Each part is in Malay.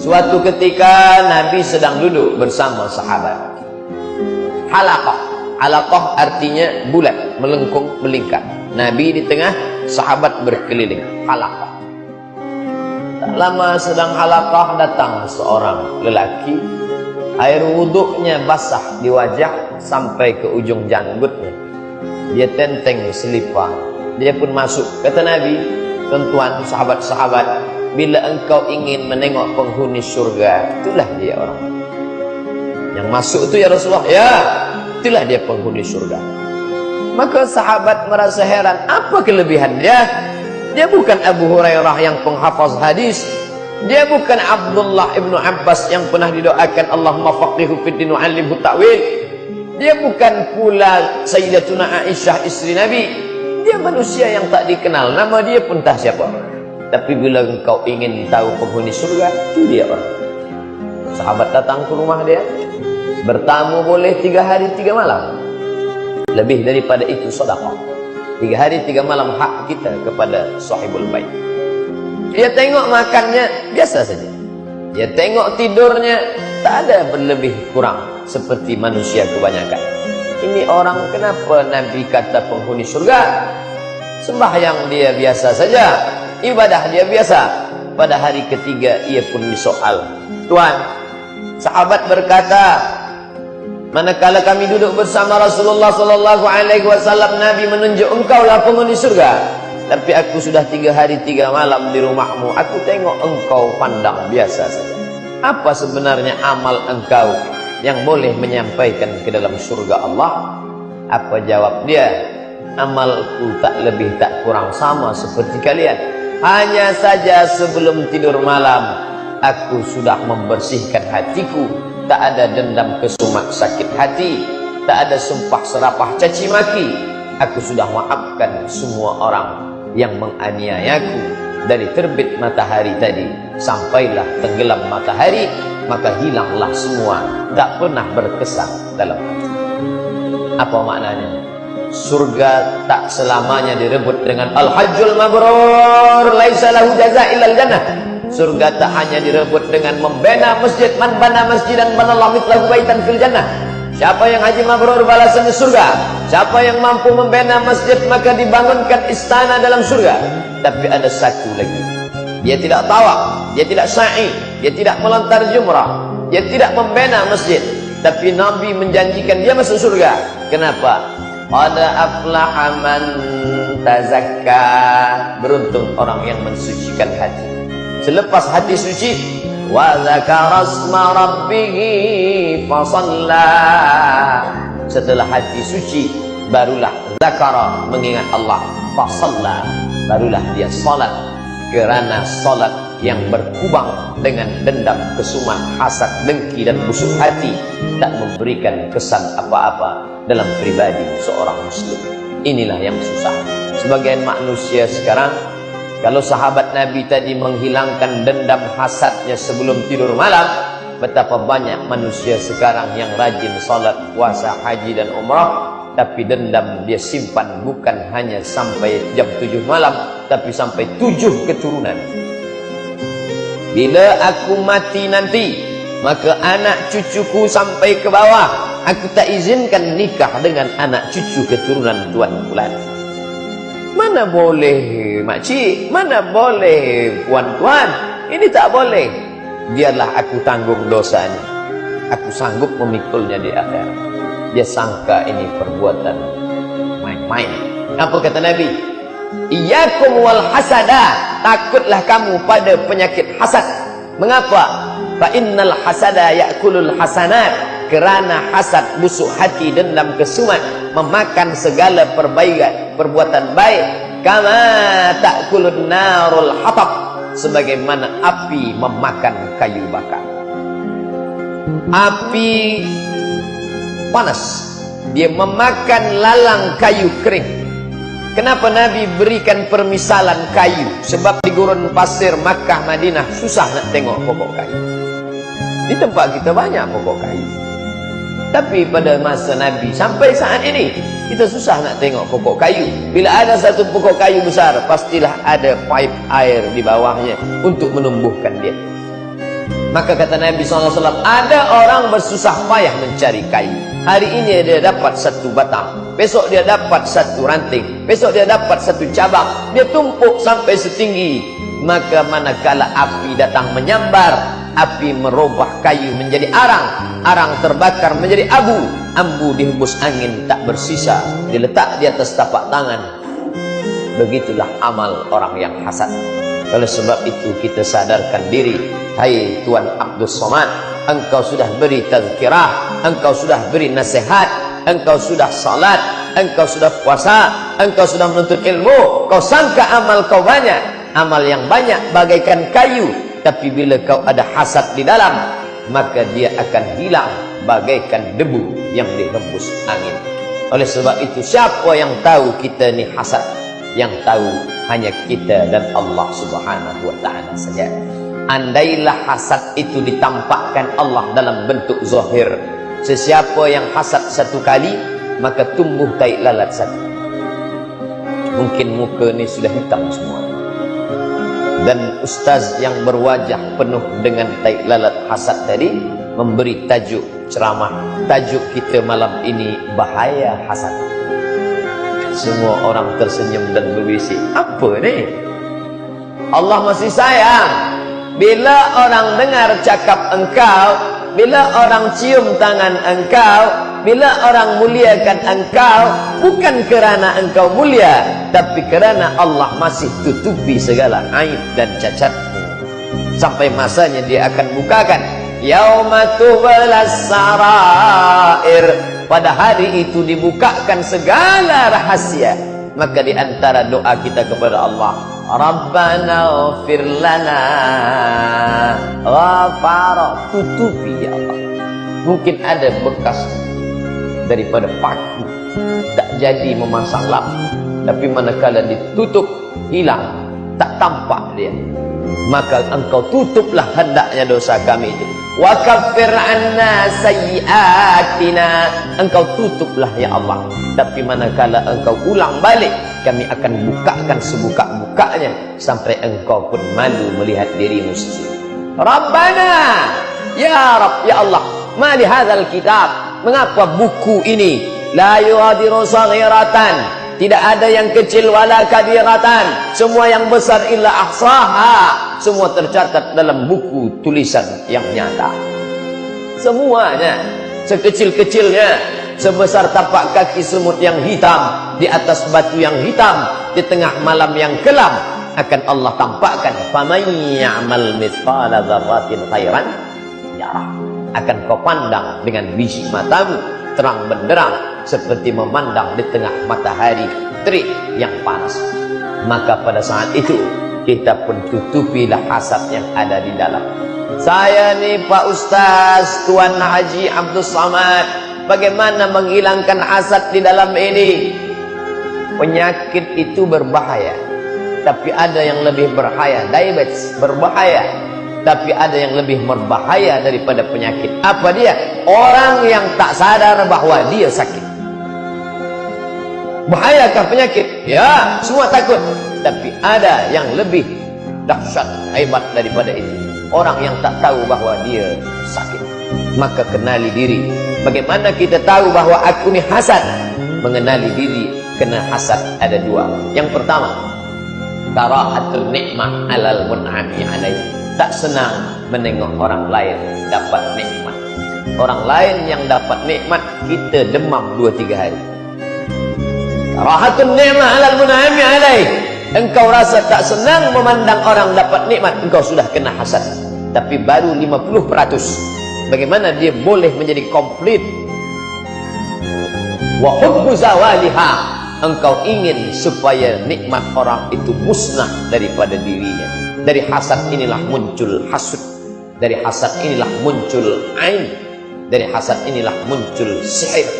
Suatu ketika Nabi sedang duduk bersama sahabat. Halaqah. Halaqah artinya bulat, melengkung, melingkar. Nabi di tengah, sahabat berkeliling. Halaqah. Tak lama sedang halaqah, datang seorang lelaki. Air wuduknya basah di wajah sampai ke ujung janggutnya. Dia tenteng selipar. Dia pun masuk. Kata Nabi, tuan-tuan, sahabat-sahabat, bila engkau ingin menengok penghuni surga, itulah dia orang yang masuk itu ya Rasulullah. Ya, itulah dia penghuni surga. Maka sahabat merasa heran, apa kelebihan dia? Dia bukan Abu Hurairah yang penghafaz hadis. Dia bukan Abdullah ibnu Abbas yang pernah didoakan Allahumma faqihu fid din wa 'allimhu ta'wil. Dia bukan pula Sayyidatuna Aisyah istri Nabi. Dia manusia yang tak dikenal, nama dia pun tak siapa. Tapi bila engkau ingin tahu penghuni surga, itu dia orang. Sahabat datang ke rumah dia. Bertamu boleh 3 hari 3 malam. Lebih daripada itu sedekah. 3 hari 3 malam hak kita kepada sahibul bait. Dia tengok makannya biasa saja. Dia tengok tidurnya tak ada berlebih kurang seperti manusia kebanyakan. Ini orang kenapa Nabi kata penghuni surga? Sembahyang dia biasa saja, ibadah dia biasa. Pada hari ketiga ia pun disoal. Tuan, sahabat berkata, manakala kami duduk bersama Rasulullah sallallahu alaihi wasallam, Nabi menunjuk engkaulah penghuni surga. Tapi aku sudah 3 hari 3 malam di rumahmu, aku tengok engkau pandang biasa saja. Apa sebenarnya amal engkau yang boleh menyampaikan ke dalam surga Allah? Apa jawab dia? Amalku tak lebih tak kurang sama seperti kalian. Hanya saja sebelum tidur malam, aku sudah membersihkan hatiku. Tak ada dendam kesumat sakit hati. Tak ada sumpah serapah caci maki. Aku sudah maafkan semua orang yang menganiayaku. Dari terbit matahari tadi sampailah tenggelam matahari, maka hilanglah semua, tak pernah berkesan dalam hati. Apa maknanya? Surga tak selamanya direbut dengan al-hajjul mabrur laisa lahu jazaa illal jannah. Surga tak hanya direbut dengan membina masjid, man bana masjidan banallahu mitlahu baitan fil jannah. Siapa yang haji mabrur balasannya surga. Siapa yang mampu membina masjid maka dibangunkan istana dalam surga. Tapi ada satu lagi. Dia tidak tawaf, dia tidak sa'i, dia tidak melontar jumrah, dia tidak membina masjid. Tapi Nabi menjanjikan dia masuk surga. Kenapa? Qad aflaha man tazakka. Beruntung orang yang mensucikan hati. Selepas hati suci, wa zakara asma rabbih fasalla. Setelah hati suci, barulah zakara, mengingat Allah, fasalla, barulah dia salat. Kerana salat yang berkubang dengan dendam, kesumat, hasad, dengki dan busuk hati tak memberikan kesan apa-apa dalam pribadi seorang muslim. Inilah yang susah. Sebagian manusia sekarang, kalau sahabat Nabi tadi menghilangkan dendam hasadnya sebelum tidur malam, betapa banyak manusia sekarang yang rajin salat, puasa, haji dan umrah, tapi dendam dia simpan bukan hanya sampai jam 7 malam, tapi sampai 7 keturunan. Bila aku mati nanti, maka anak cucuku sampai ke bawah, aku tak izinkan nikah dengan anak cucu keturunan Tuan Fulan. Mana boleh makcik, mana boleh puan-puan, ini tak boleh. Biarlah aku tanggung dosa ini. Aku sanggup memikulnya di akhirat. Dia sangka ini perbuatan main-main. Apa kata Nabi? Iyyakum wal hasada. Takutlah kamu pada penyakit hasad. Mengapa? Fa innal hasada ya'kulul hasanat. Kerana hasad, busuk hati, dendam, kesumat memakan segala perbuatan baik. Kama ta'kulun narul hatab. Sebagaimana api memakan kayu bakar. Api panas, dia memakan lalang kayu kering. Kenapa Nabi berikan permisalan kayu? Sebab di gurun pasir Makkah Madinah susah nak tengok pokok kayu. Di tempat kita banyak pokok kayu, tapi pada masa Nabi sampai saat ini kita susah nak tengok pokok kayu. Bila ada satu pokok kayu besar, pastilah ada pipe air di bawahnya untuk menumbuhkan dia. Maka kata Nabi SAW, ada orang bersusah payah mencari kayu. Hari ini dia dapat satu batang, besok dia dapat satu ranting, besok dia dapat satu cabang. Dia tumpuk sampai setinggi. Maka manakala api datang menyambar, api merubah kayu menjadi arang, arang terbakar menjadi abu, ambu dihembus angin tak bersisa, diletak di atas tapak tangan. Begitulah amal orang yang hasad. Oleh sebab itu kita sadarkan diri. Hai Tuan Abdul Somad, engkau sudah beri tazkirah, engkau sudah beri nasihat, engkau sudah salat, engkau sudah puasa, engkau sudah menuntut ilmu. Kau sangka amal kau banyak, amal yang banyak bagaikan kayu, tapi bila kau ada hasad di dalam, maka dia akan hilang bagaikan debu yang dihembus angin. Oleh sebab itu, siapa yang tahu kita ni hasad? Yang tahu hanya kita dan Allah Subhanahu wa ta'ala saja. Andailah hasad itu ditampakkan Allah dalam bentuk zahir, sesiapa yang hasad satu kali, maka tumbuh tai lalat satu. Mungkin muka ni sudah hitam semua. Dan ustaz yang berwajah penuh dengan tai lalat hasad tadi memberi tajuk ceramah. Tajuk kita malam ini, bahaya hasad. Semua orang tersenyum dan berbisik, apa ni? Allah masih sayang. Bila orang dengar cakap engkau, bila orang cium tangan engkau, bila orang muliakan engkau, bukan kerana engkau mulia, tapi kerana Allah masih tutupi segala aib dan cacatmu. Sampai masanya dia akan bukakan. Yauma tublas sarair. Pada hari itu dibukakan segala rahasia. Maka di antara doa kita kepada Allah, Rabbana ighfir lana ghafara, tutupi ya Allah. Mungkin ada bekas daripada paku, tak jadi memasang lampu, tapi manakala ditutup, hilang, tak tampak dia. Maka engkau tutuplah hendaknya dosa kami itu. Wa kaffir anna sayyi'atina, engkau tutuplah ya Allah. Tapi manakala engkau ulang balik, kami akan bukakan sebuka-bukanya sampai engkau pun malu melihat dirimu sendiri. Rabbana, ya Rabb, ya Allah, ma li hadzal kitab, mengapa buku ini la yughadiru saghiratan, tidak ada yang kecil wala kabiratan, semua yang besar illa ahsaha, semua tercatat dalam buku tulisan yang nyata. Semuanya, sekecil-kecilnya, sebesar tapak kaki semut yang hitam, di atas batu yang hitam, di tengah malam yang kelam, akan Allah tampakkan. Faman ya'mal mithqala dzarratin khairan yarah. Akan kau pandang dengan biji matamu, terang benderang, seperti memandang di tengah matahari terik yang panas. Maka pada saat itu kita pun tutupilah hasad yang ada di dalam. Saya ni Pak Ustaz Tuan Haji Abdul Somad, bagaimana menghilangkan hasad di dalam ini? Penyakit itu berbahaya, tapi ada yang lebih berbahaya. Diabetes berbahaya, tapi ada yang lebih berbahaya daripada penyakit. Apa dia? Orang yang tak sadar bahwa dia sakit. Bahayakah penyakit? Ya, semua takut. Tapi ada yang lebih dahsyat, hebat daripada itu. Orang yang tak tahu bahwa dia sakit. Maka kenali diri. Bagaimana kita tahu bahwa aku ni hasad? Mengenali diri kena hasad ada dua. Yang pertama, karahatul nikmah alal mun'ami alaihi. Tak senang menengok orang lain dapat nikmat. Orang lain yang dapat nikmat, kita demam 2-3 hari. Karahatul nikmah alal mun'ami alaihi. Engkau rasa tak senang memandang orang dapat nikmat, engkau sudah kena hasad. Tapi baru 50%. Bagaimana dia boleh menjadi komplit? Wa hubbu zawaliha, engkau ingin supaya nikmat orang itu musnah daripada dirinya. Dari hasad inilah muncul hasud. Dari hasad inilah muncul ain. Dari hasad inilah muncul sihir.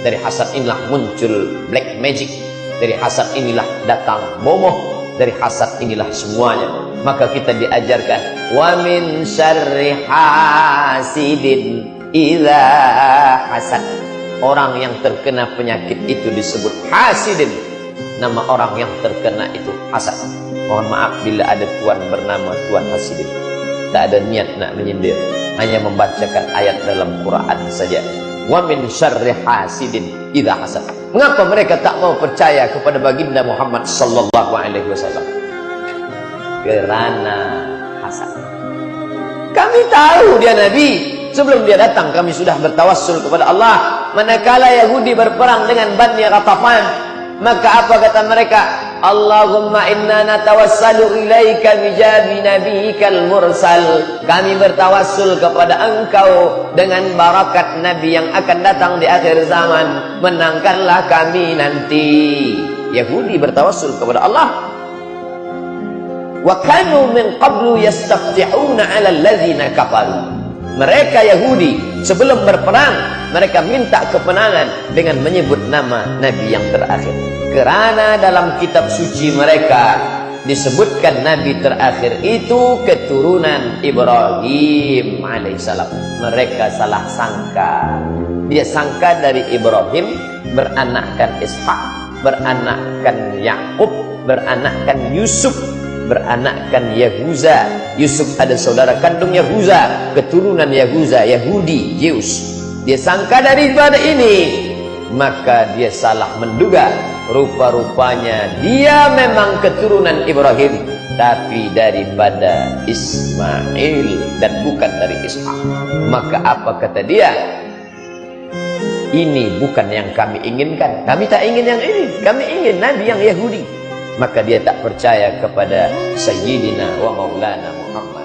Dari hasad inilah muncul black magic. Dari hasad inilah datang bomoh. Dari hasad inilah semuanya. Maka kita diajarkan, wa min syarri hasidin idza hasad. Orang yang terkena penyakit itu disebut hasidin. Nama orang yang terkena itu hasad. Mohon maaf bila ada tuan bernama Tuan Hasidin. Tak ada niat nak menyindir, hanya membacakan ayat dalam Quran saja. Wa min syarri hasidin idza hasad. Mengapa mereka tak mau percaya kepada baginda Muhammad sallallahu alaihi wasallam? Kerana hasad. Kami tahu dia nabi. Sebelum dia datang kami sudah bertawassul kepada Allah. Manakala Yahudi berperang dengan Bani Ghatafan, maka apa kata mereka? Allahumma inna natawassalu ilaika bijabi nabiyikal mursal. Kami bertawassul kepada engkau dengan barakat nabi yang akan datang di akhir zaman. Menangkanlah kami nanti. Yahudi bertawassul kepada Allah. Wa kanu min qablu yastaftihuna 'ala alladzina kafaru. Mereka Yahudi sebelum berperang mereka minta kemenangan dengan menyebut nama nabi yang terakhir. Kerana dalam kitab suci mereka disebutkan nabi terakhir itu keturunan Ibrahim alaihissalam. Mereka salah sangka. Dia sangka dari Ibrahim beranakkan Ishak, beranakkan Yakub, beranakkan Yusuf, beranakkan Yahuza. Yusuf ada saudara kandung Yahuza, keturunan Yahuza, Yahudi, Zeus. Dia sangka daripada ini, maka dia salah menduga. Rupa-rupanya dia memang keturunan Ibrahim, tapi daripada Ismail dan bukan dari Ishak. Maka apa kata dia? Ini bukan yang kami inginkan. Kami tak ingin yang ini. Kami ingin nabi yang Yahudi. Maka dia tak percaya kepada Sayyidina wa Maulana Muhammad.